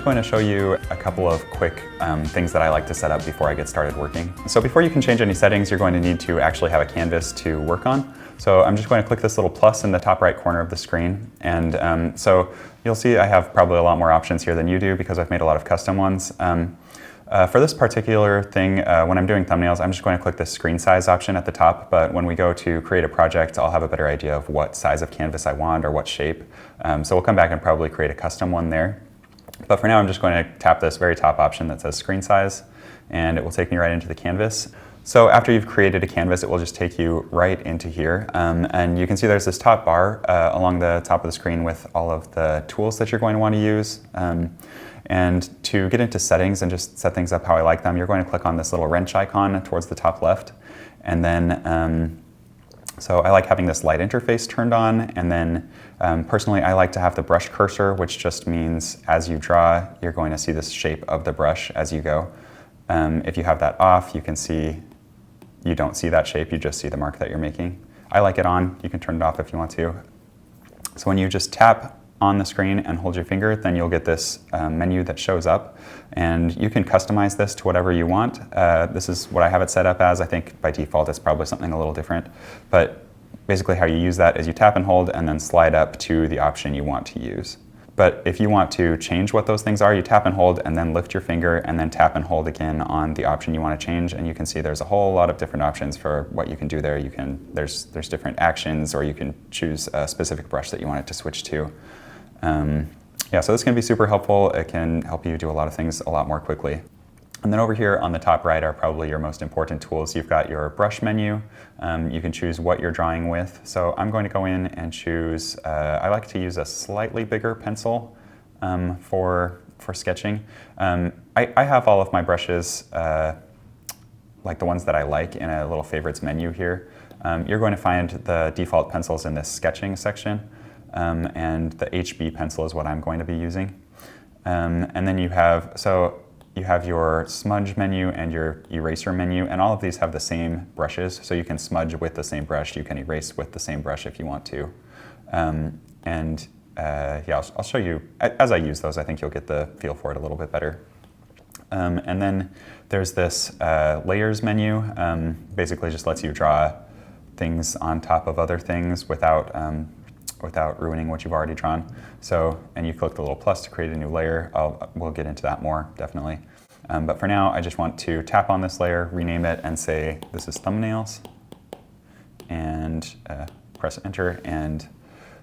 just going to show you a couple of quick things that I like to set up before I get started working. So before you can change any settings, you're going to need to actually have a canvas to work on. So I'm just going to click this little plus in the top right corner of the screen. And so you'll see I have probably a lot more options here than you do because I've made a lot of custom ones. For this particular thing, when I'm doing thumbnails, I'm just going to click the screen size option at the top, but when we go to create a project, I'll have a better idea of what size of canvas I want or what shape. So we'll come back and probably create a custom one there. But for now, I'm just going to tap this very top option that says screen size, and it will take me right into the canvas. So after you've created a canvas, it will just take you right into here. And you can see there's this top bar along the top of the screen with all of the tools that you're going to want to use. And to get into settings and just set things up how I like them, you're going to click on this little wrench icon towards the top left. And then, so I like having this light interface turned on. And then personally, I like to have the brush cursor, which just means as you draw, you're going to see this shape of the brush as you go. If you have that off, you can see, you don't see that shape, you just see the mark that you're making. I like it on, you can turn it off if you want to. So when you just tap on the screen and hold your finger, then you'll get this menu that shows up, and you can customize this to whatever you want. This is what I have it set up as. I think by default it's probably something a little different, but basically how you use that is you tap and hold and then slide up to the option you want to use. But if you want to change what those things are, you tap and hold and then lift your finger and then tap and hold again on the option you want to change, and you can see there's a whole lot of different options for what you can do there. There's different actions, or you can choose a specific brush that you want it to switch to. Yeah, so this can be super helpful. It can help you do a lot of things a lot more quickly. And then over here on the top right are probably your most important tools. You've got your brush menu. You can choose what you're drawing with. So I'm going to go in and choose, I like to use a slightly bigger pencil for sketching. I have all of my brushes, like the ones that I like, in a little favorites menu here. You're going to find the default pencils in this sketching section. And the HB pencil is what I'm going to be using. And then you have your smudge menu and your eraser menu, and all of these have the same brushes, so you can smudge with the same brush, you can erase with the same brush if you want to. Yeah, I'll show you, as I use those, I think you'll get the feel for it a little bit better. And then there's this layers menu, basically just lets you draw things on top of other things without ruining what you've already drawn. So, and you click the little plus to create a new layer. We'll get into that more, definitely. But for now, I just want to tap on this layer, rename it, and say, this is thumbnails, and press enter. And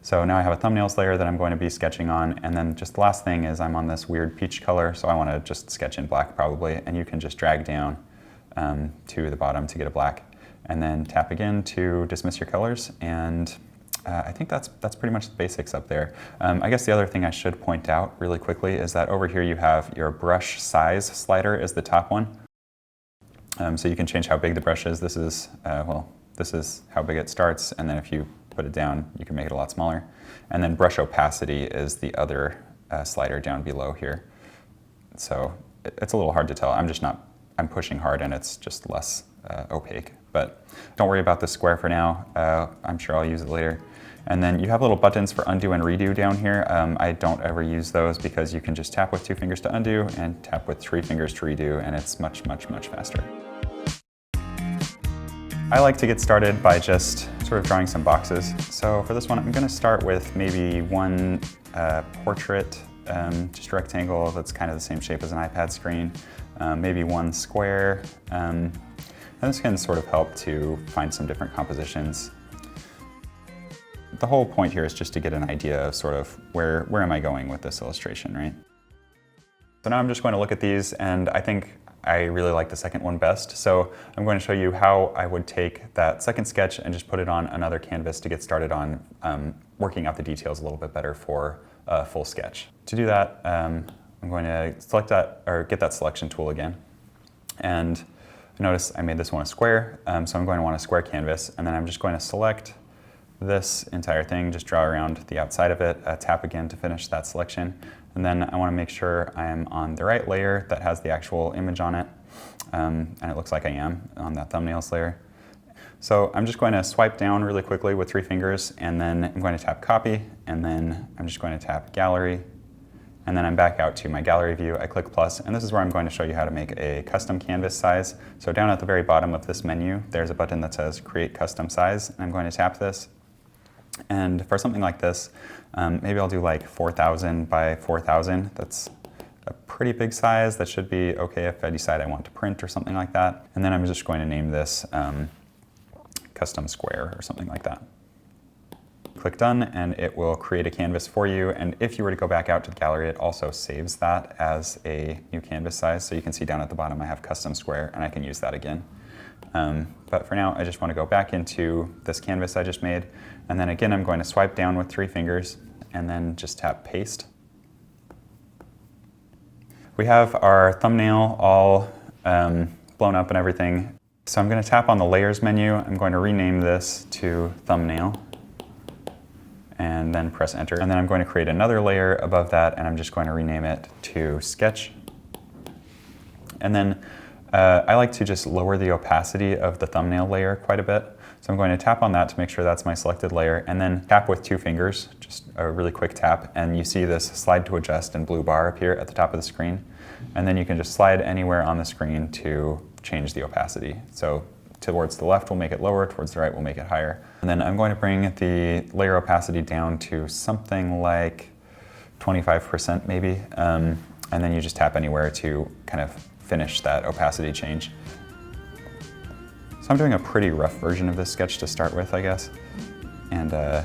so now I have a thumbnails layer that I'm going to be sketching on. And then just the last thing is I'm on this weird peach color, so I want to just sketch in black probably. And you can just drag down to the bottom to get a black, and then tap again to dismiss your colors. And I think that's pretty much the basics up there. I guess the other thing I should point out really quickly is that over here you have your brush size slider is the top one. So you can change how big the brush is. This is, this is how big it starts, and then if you put it down, you can make it a lot smaller. And then brush opacity is the other slider down below here. So it's a little hard to tell. I'm pushing hard and it's just less opaque. But don't worry about the square for now. I'm sure I'll use it later. And then you have little buttons for undo and redo down here. I don't ever use those because you can just tap with 2 fingers to undo and tap with 3 fingers to redo, and it's much, much, much faster. I like to get started by just sort of drawing some boxes. So for this one, I'm going to start with maybe one portrait, just rectangle that's kind of the same shape as an iPad screen, maybe one square. And this can sort of help to find some different compositions. The whole point here is just to get an idea of sort of where am I going with this illustration, right? So now I'm just going to look at these, and I think I really like the second one best. So I'm going to show you how I would take that second sketch and just put it on another canvas to get started on working out the details a little bit better for a full sketch. To do that, I'm going to select that, or get that selection tool again. And notice I made this one a square, so I'm going to want a square canvas, and then I'm just going to select this entire thing, just draw around the outside of it, tap again to finish that selection, and then I want to make sure I'm on the right layer that has the actual image on it, and it looks like I am on that thumbnails layer. So I'm just going to swipe down really quickly with 3 fingers, and then I'm going to tap copy, and then I'm just going to tap gallery, and then I'm back out to my gallery view. I click plus, and this is where I'm going to show you how to make a custom canvas size. So down at the very bottom of this menu, there's a button that says Create Custom Size, and I'm going to tap this. And for something like this, maybe I'll do like 4,000 by 4,000. That's a pretty big size. That should be okay if I decide I want to print or something like that. And then I'm just going to name this custom square or something like that. Click done, and it will create a canvas for you. And if you were to go back out to the gallery, it also saves that as a new canvas size. So you can see down at the bottom I have custom square, and I can use that again. But for now, I just want to go back into this canvas I just made. And then again, I'm going to swipe down with 3 fingers and then just tap paste. We have our thumbnail all blown up and everything. So I'm going to tap on the layers menu. I'm going to rename this to thumbnail and then press enter. And then I'm going to create another layer above that, and I'm just going to rename it to sketch. And then I like to just lower the opacity of the thumbnail layer quite a bit. So I'm going to tap on that to make sure that's my selected layer, and then tap with 2 fingers, just a really quick tap, and you see this slide to adjust and blue bar appear at the top of the screen. And then you can just slide anywhere on the screen to change the opacity. So towards the left we'll make it lower, towards the right we'll make it higher. And then I'm going to bring the layer opacity down to something like 25% maybe, and then you just tap anywhere to kind of finish that opacity change. So I'm doing a pretty rough version of this sketch to start with, I guess. And I'm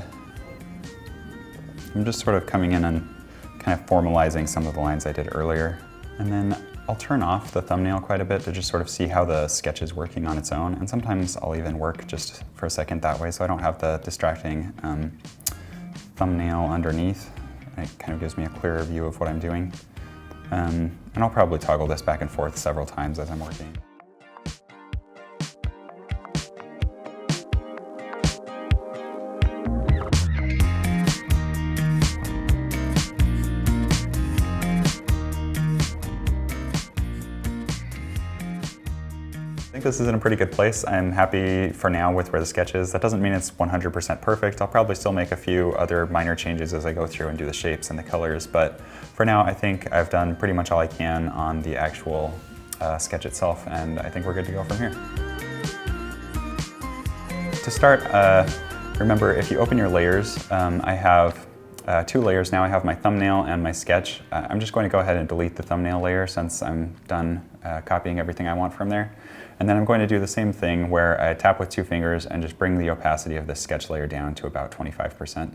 just sort of coming in and kind of formalizing some of the lines I did earlier. And then I'll turn off the thumbnail quite a bit to just sort of see how the sketch is working on its own. And sometimes I'll even work just for a second that way, so I don't have the distracting thumbnail underneath. It kind of gives me a clearer view of what I'm doing. And I'll probably toggle this back and forth several times as I'm working. I think this is in a pretty good place. I'm happy for now with where the sketch is. That doesn't mean it's 100% perfect. I'll probably still make a few other minor changes as I go through and do the shapes and the colors, but for now I think I've done pretty much all I can on the actual sketch itself, and I think we're good to go from here. To start, remember if you open your layers, I have 2 layers now. I have my thumbnail and my sketch. I'm just going to go ahead and delete the thumbnail layer since I'm done copying everything I want from there. And then I'm going to do the same thing where I tap with 2 fingers and just bring the opacity of the sketch layer down to about 25%.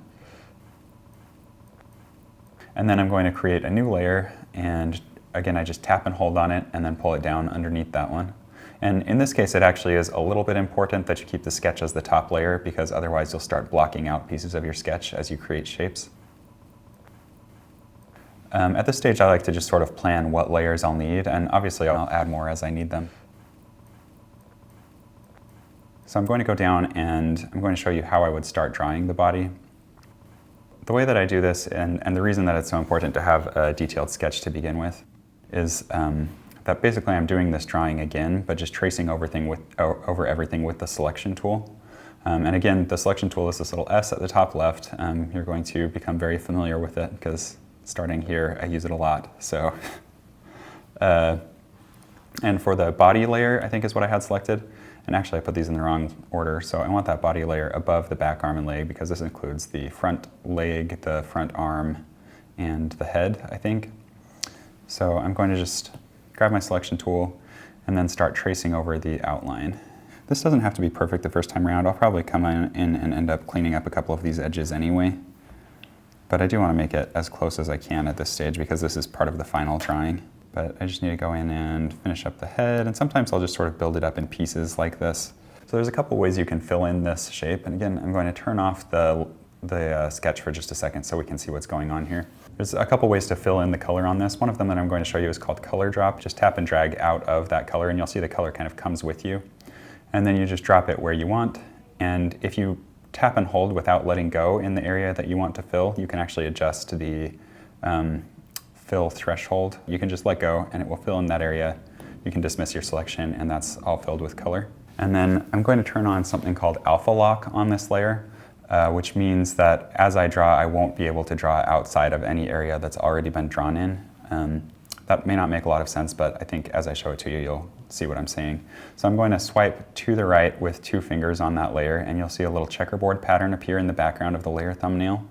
And then I'm going to create a new layer, and again I just tap and hold on it and then pull it down underneath that one. And in this case it actually is a little bit important that you keep the sketch as the top layer, because otherwise you'll start blocking out pieces of your sketch as you create shapes. At this stage I like to just sort of plan what layers I'll need, and obviously I'll add more as I need them. So I'm going to go down and I'm going to show you how I would start drawing the body. The way that I do this, and the reason that it's so important to have a detailed sketch to begin with, is that basically I'm doing this drawing again, but just tracing over everything with the selection tool. And again, the selection tool is this little S at the top left. You're going to become very familiar with it because starting here I use it a lot. So, and for the body layer, I think is what I had selected. And actually I put these in the wrong order, so I want that body layer above the back arm and leg because this includes the front leg, the front arm, and the head, I think. So I'm going to just grab my selection tool and then start tracing over the outline. This doesn't have to be perfect the first time around. I'll probably come in and end up cleaning up a couple of these edges anyway. But I do want to make it as close as I can at this stage because this is part of the final drawing. But I just need to go in and finish up the head, and sometimes I'll just sort of build it up in pieces like this. So there's a couple ways you can fill in this shape, and again, I'm going to turn off the sketch for just a second so we can see what's going on here. There's a couple ways to fill in the color on this. One of them that I'm going to show you is called ColorDrop. Just tap and drag out of that color, and you'll see the color kind of comes with you. And then you just drop it where you want, and if you tap and hold without letting go in the area that you want to fill, you can actually adjust the fill threshold. You can just let go and it will fill in that area. You can dismiss your selection and that's all filled with color. And then I'm going to turn on something called Alphalock on this layer. which means that as I draw, I won't be able to draw outside of any area that's already been drawn in. That may not make a lot of sense, but I think as I show it to you, you'll see what I'm saying. So I'm going to swipe to the right with 2 fingers on that layer, and you'll see a little checkerboard pattern appear in the background of the layer thumbnail.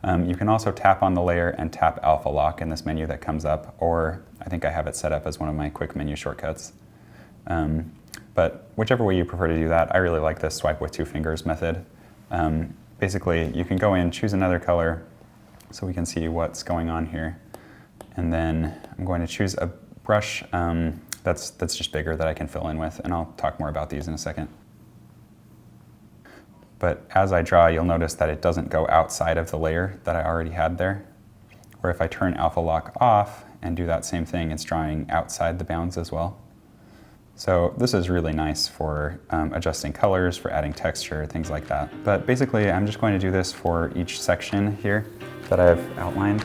You can also tap on the layer and tap Alphalock in this menu that comes up, or I think I have it set up as one of my quick menu shortcuts. But whichever way you prefer to do that, I really like this swipe with 2 fingers method. Basically, you can go in, choose another color so we can see what's going on here. And then I'm going to choose a brush that's just bigger that I can fill in with, and I'll talk more about these in a second. But as I draw, you'll notice that it doesn't go outside of the layer that I already had there. Or if I turn Alphalock off and do that same thing, it's drawing outside the bounds as well. So this is really nice for adjusting colors, for adding texture, things like that. But basically, I'm just going to do this for each section here that I've outlined.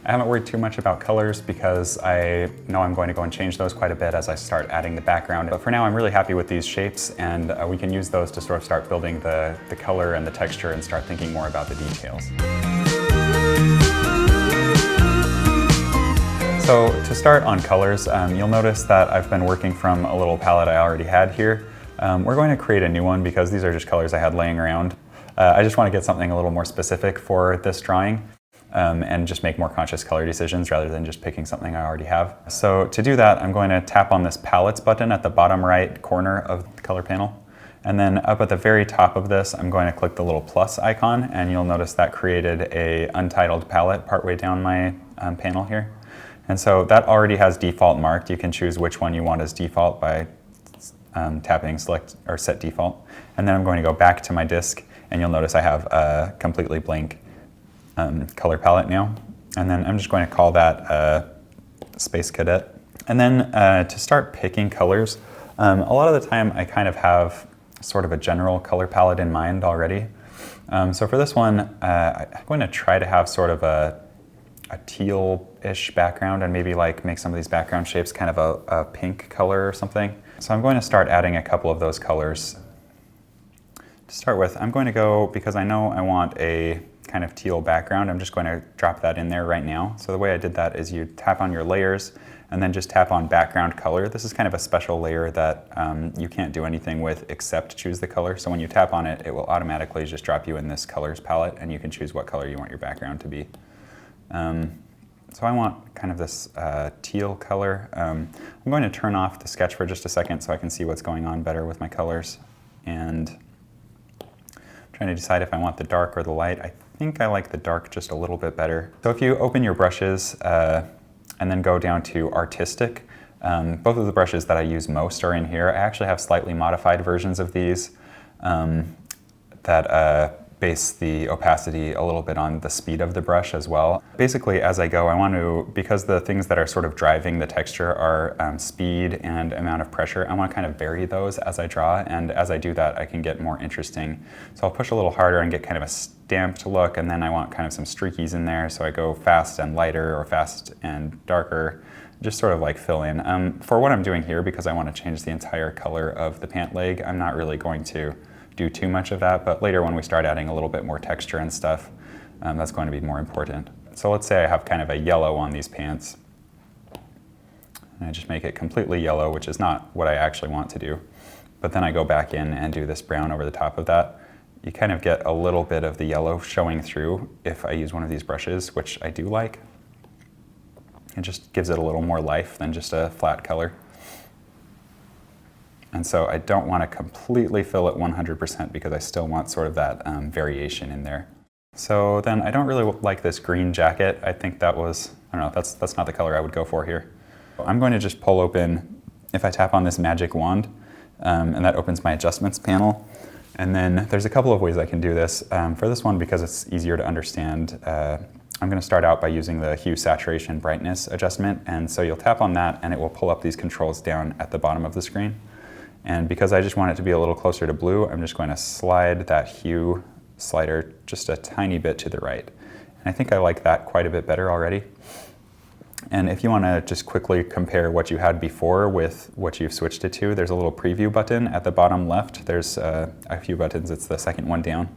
I haven't worried too much about colors because I know I'm going to go and change those quite a bit as I start adding the background. But for now, I'm really happy with these shapes, and we can use those to sort of start building the color and the texture and start thinking more about the details. So to start on colors, you'll notice that I've been working from a little palette I already had here. We're going to create a new one because these are just colors I had laying around. I just want to get something a little more specific for this drawing. And just make more conscious color decisions rather than just picking something I already have. So to do that, I'm going to tap on this palettes button at the bottom right corner of the color panel. And then up at the very top of this, I'm going to click the little plus icon, and you'll notice that created a untitled palette partway down my panel here. And so that already has default marked. You can choose which one you want as default by tapping select or set default. And then I'm going to go back to my disk, and you'll notice I have a completely blank color palette now. And then I'm just going to call that Space Cadet. And then to start picking colors, a lot of the time I kind of have sort of a general color palette in mind already. So for this one, I'm going to try to have sort of a teal-ish background and maybe like make some of these background shapes kind of a pink color or something. So I'm going to start adding a couple of those colors. To start with, I'm going to go, because I know I want a kind of teal background, I'm just going to drop that in there right now. So the way I did that is you tap on your layers and then just tap on background color. This is kind of a special layer that you can't do anything with except choose the color. So when you tap on it, it will automatically just drop you in this colors palette, and you can choose what color you want your background to be. So I want kind of this teal color. I'm going to turn off the sketch for just a second so I can see what's going on better with my colors. And I'm trying to decide if I want the dark or the light. I think I like the dark just a little bit better. So if you open your brushes and then go down to artistic, both of the brushes that I use most are in here. I actually have slightly modified versions of these that base the opacity a little bit on the speed of the brush as well. Basically, as I go, I want to, because the things that are sort of driving the texture are speed and amount of pressure, I want to kind of vary those as I draw, and as I do that, I can get more interesting. So I'll push a little harder and get kind of a stamped look, and then I want kind of some streakies in there, so I go fast and lighter or fast and darker, just sort of like fill in. For what I'm doing here, because I want to change the entire color of the pant leg, I'm not really going to do too much of that, but later when we start adding a little bit more texture and stuff, that's going to be more important. So let's say I have kind of a yellow on these pants, and I just make it completely yellow, which is not what I actually want to do. But then I go back in and do this brown over the top of that. You kind of get a little bit of the yellow showing through if I use one of these brushes, which I do like. It just gives it a little more life than just a flat color. And so I don't want to completely fill it 100% because I still want sort of that variation in there. So then I don't really like this green jacket. I think that was, I don't know, that's not the color I would go for here. I'm going to just pull open, if I tap on this magic wand, and that opens my adjustments panel. And then there's a couple of ways I can do this. For this one, because it's easier to understand, I'm going to start out by using the hue, saturation, brightness adjustment. And so you'll tap on that and it will pull up these controls down at the bottom of the screen. And because I just want it to be a little closer to blue, I'm just going to slide that hue slider just a tiny bit to the right. And I think I like that quite a bit better already. And if you want to just quickly compare what you had before with what you've switched it to, there's a little preview button at the bottom left. There's a few buttons, it's the second one down.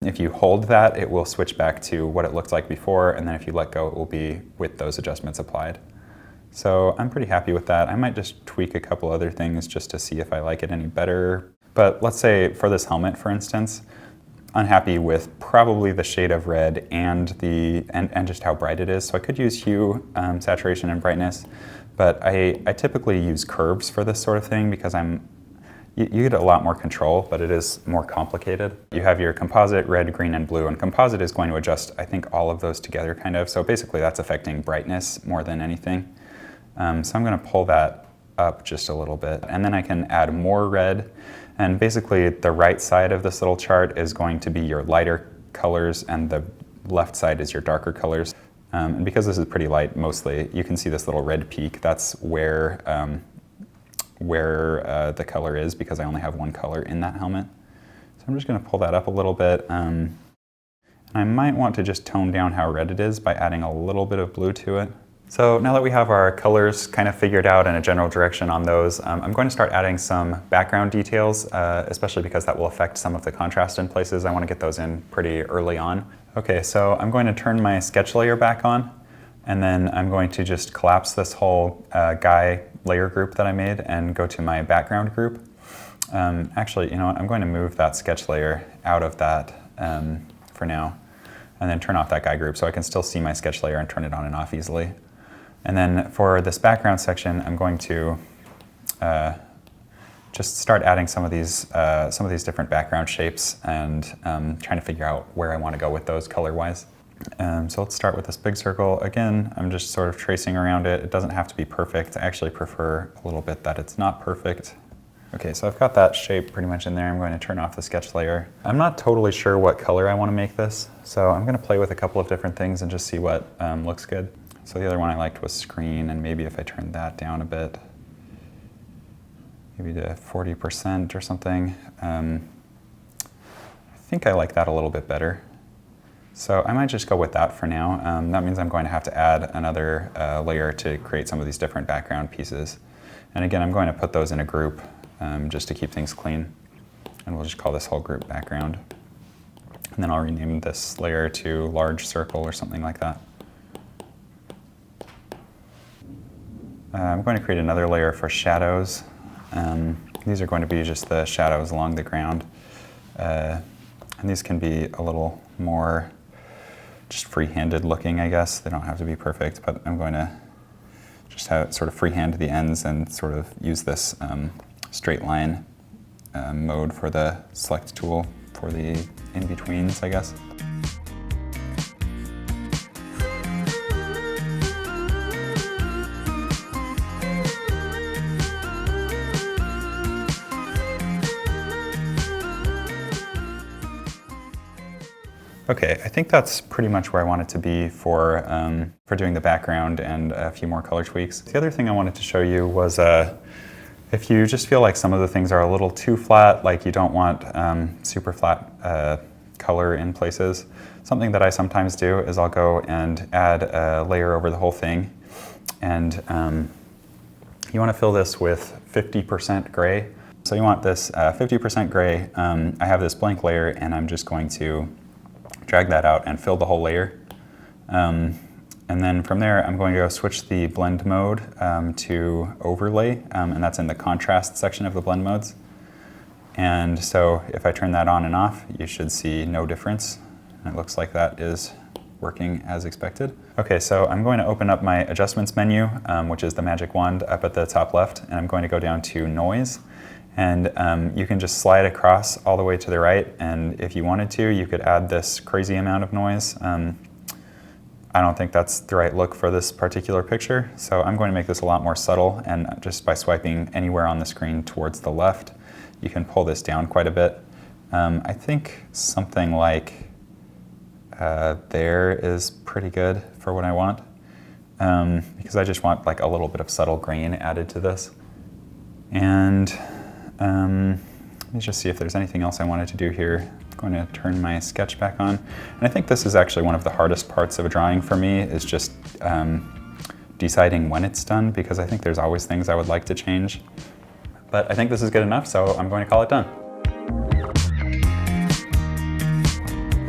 If you hold that, it will switch back to what it looked like before, and then if you let go, it will be with those adjustments applied. So I'm pretty happy with that. I might just tweak a couple other things just to see if I like it any better. But let's say for this helmet, for instance, unhappy with probably the shade of red and just how bright it is. So I could use hue, saturation, and brightness, but I typically use curves for this sort of thing because you get a lot more control, but it is more complicated. You have your composite, red, green, and blue, and composite is going to adjust, I think, all of those together kind of. So basically that's affecting brightness more than anything. So I'm going to pull that up just a little bit, and then I can add more red. And basically the right side of this little chart is going to be your lighter colors and the left side is your darker colors. And because this is pretty light mostly, you can see this little red peak. That's where the color is because I only have one color in that helmet. So I'm just going to pull that up a little bit. And I might want to just tone down how red it is by adding a little bit of blue to it. So now that we have our colors kind of figured out and a general direction on those, I'm going to start adding some background details, especially because that will affect some of the contrast in places. I want to get those in pretty early on. Okay, so I'm going to turn my sketch layer back on, and then I'm going to just collapse this whole guy layer group that I made and go to my background group. Actually, you know what, I'm going to move that sketch layer out of that for now, and then turn off that guy group so I can still see my sketch layer and turn it on and off easily. And then for this background section, I'm going to just start adding some of these different background shapes and trying to figure out where I want to go with those color-wise. So let's start with this big circle. Again, I'm just sort of tracing around it. It doesn't have to be perfect. I actually prefer a little bit that it's not perfect. Okay, so I've got that shape pretty much in there. I'm going to turn off the sketch layer. I'm not totally sure what color I want to make this, so I'm going to play with a couple of different things and just see what looks good. So the other one I liked was screen, and maybe if I turn that down a bit, maybe to 40% or something. I think I like that a little bit better. So I might just go with that for now. That means I'm going to have to add another layer to create some of these different background pieces. And again, I'm going to put those in a group just to keep things clean. And we'll just call this whole group background. And then I'll rename this layer to large circle or something like that. I'm going to create another layer for shadows. These are going to be just the shadows along the ground. And these can be a little more just free-handed looking, I guess. They don't have to be perfect, but I'm going to just have it sort of freehand the ends and sort of use this straight line mode for the select tool for the in-betweens, I guess. Okay, I think that's pretty much where I want it to be for doing the background and a few more color tweaks. The other thing I wanted to show you was if you just feel like some of the things are a little too flat, like you don't want super flat color in places, something that I sometimes do is I'll go and add a layer over the whole thing. And you want to fill this with 50% gray. So you want this 50% gray. I have this blank layer and I'm just going to drag that out and fill the whole layer. And then from there, I'm going to go switch the blend mode to overlay, and that's in the contrast section of the blend modes. And so if I turn that on and off, you should see no difference. And it looks like that is working as expected. Okay, so I'm going to open up my adjustments menu, which is the magic wand up at the top left, and I'm going to go down to noise. And you can just slide across all the way to the right, and if you wanted to, you could add this crazy amount of noise. I don't think that's the right look for this particular picture, so I'm going to make this a lot more subtle, and just by swiping anywhere on the screen towards the left, you can pull this down quite a bit. I think something like there is pretty good for what I want, because I just want like a little bit of subtle grain added to this. And let me just see if there's anything else I wanted to do here. I'm going to turn my sketch back on. And I think this is actually one of the hardest parts of a drawing for me, is just deciding when it's done because I think there's always things I would like to change. But I think this is good enough, so I'm going to call it done.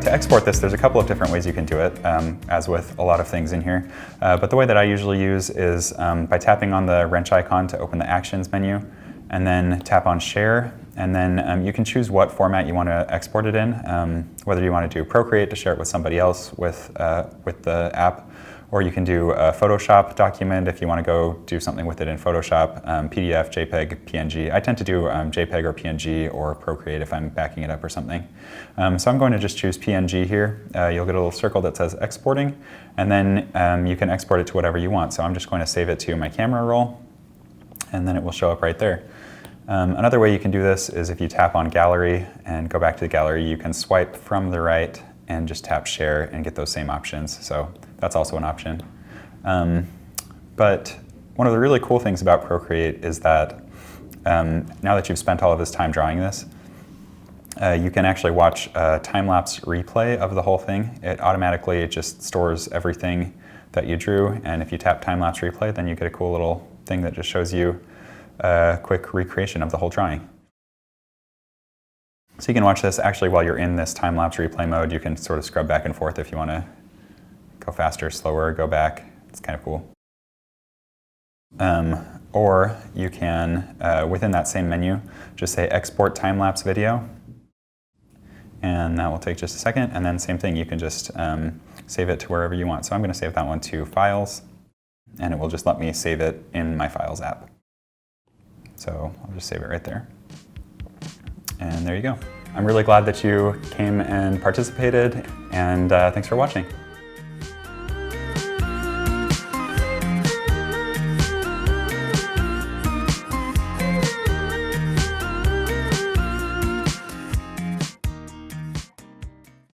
To export this, there's a couple of different ways you can do it, as with a lot of things in here. But the way that I usually use is by tapping on the wrench icon to open the Actions menu, and then tap on Share, and then you can choose what format you want to export it in, whether you want to do Procreate to share it with somebody else with the app, or you can do a Photoshop document if you want to go do something with it in Photoshop, PDF, JPEG, PNG. I tend to do JPEG or PNG or Procreate if I'm backing it up or something. So I'm going to just choose PNG here. You'll get a little circle that says exporting, and then you can export it to whatever you want. So I'm just going to save it to my camera roll, and then it will show up right there. Another way you can do this is if you tap on Gallery and go back to the gallery, you can swipe from the right and just tap Share and get those same options. So that's also an option. But one of the really cool things about Procreate is that now that you've spent all of this time drawing this, you can actually watch a time-lapse replay of the whole thing. It automatically just stores everything that you drew, and if you tap time-lapse replay, then you get a cool little thing that just shows you a quick recreation of the whole drawing. So you can watch this actually while you're in this time-lapse replay mode. You can sort of scrub back and forth if you want to go faster, slower, go back. It's kind of cool. Or you can, within that same menu, just say Export Time-Lapse Video. And that will take just a second. And then same thing, you can just save it to wherever you want. So I'm going to save that one to Files, and it will just let me save it in my Files app. So I'll just save it right there. And there you go. I'm really glad that you came and participated, and thanks for watching.